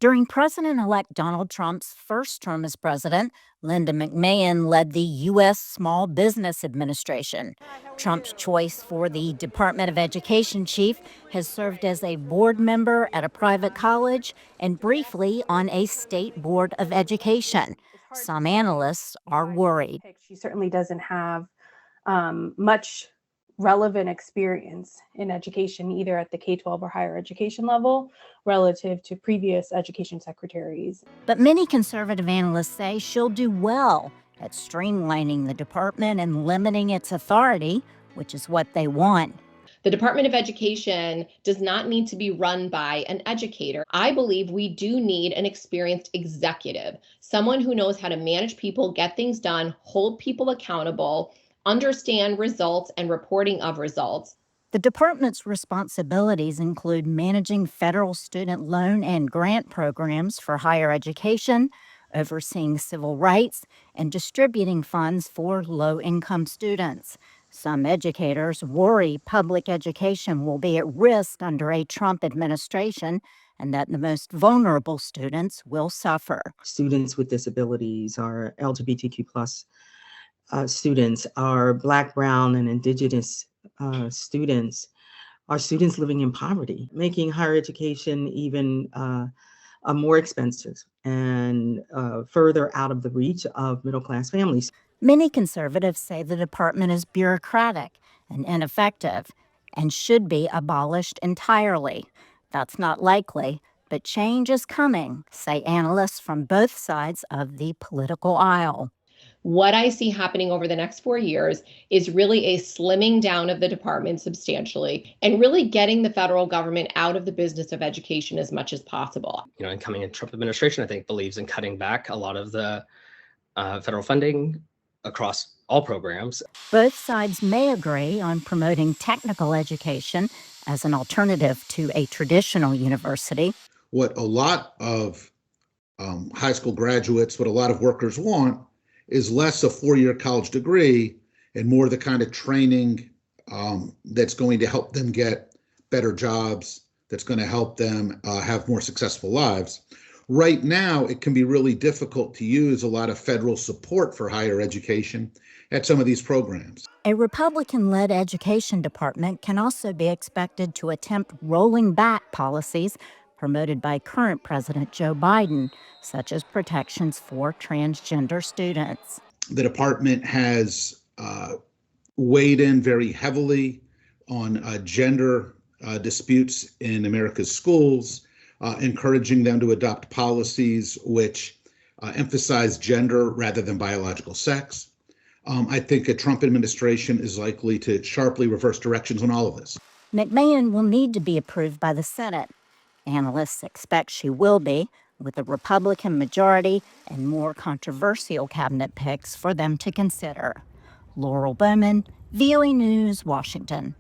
During President-elect Donald Trump's first term as president, Linda McMahon led the U.S. Small Business Administration. Trump's choice for the Department of Education chief has served as a board member at a private college and briefly on a state board of education. Some analysts are worried. She certainly doesn't have much relevant experience in education, either at the K-12 or higher education level, relative to previous education secretaries. But many conservative analysts say she'll do well at streamlining the department and limiting its authority, which is what they want. The Department of Education does not need to be run by an educator. I believe we do need an experienced executive, someone who knows how to manage people, get things done, hold people accountable, understand results and reporting of results. The department's responsibilities include managing federal student loan and grant programs for higher education, overseeing civil rights, and distributing funds for low-income students. Some educators worry public education will be at risk under a Trump administration and that the most vulnerable students will suffer. Students with disabilities, our LGBTQ plus students, our Black, Brown, and Indigenous students, are students living in poverty, making higher education even more expensive and further out of the reach of middle-class families. Many conservatives say the department is bureaucratic and ineffective and should be abolished entirely. That's not likely, but change is coming, say analysts from both sides of the political aisle. What I see happening over the next 4 years is really a slimming down of the department substantially and really getting the federal government out of the business of education as much as possible. Incoming Trump administration, I think, believes in cutting back a lot of the federal funding across all programs. Both sides may agree on promoting technical education as an alternative to a traditional university. What a lot of high school graduates, what a lot of workers want, is less a four-year college degree and more the kind of training that's going to help them get better jobs, that's going to help them have more successful lives. Right now, it can be really difficult to use a lot of federal support for higher education at some of these programs. A Republican-led education department can also be expected to attempt rolling back policies promoted by current President Joe Biden, such as protections for transgender students. The department has weighed in very heavily on gender disputes in America's schools, encouraging them to adopt policies which emphasize gender rather than biological sex. I think a Trump administration is likely to sharply reverse directions on all of this. McMahon will need to be approved by the Senate. Analysts expect she will be, with a Republican majority and more controversial cabinet picks for them to consider. Laurel, Bowman, VOA News, Washington.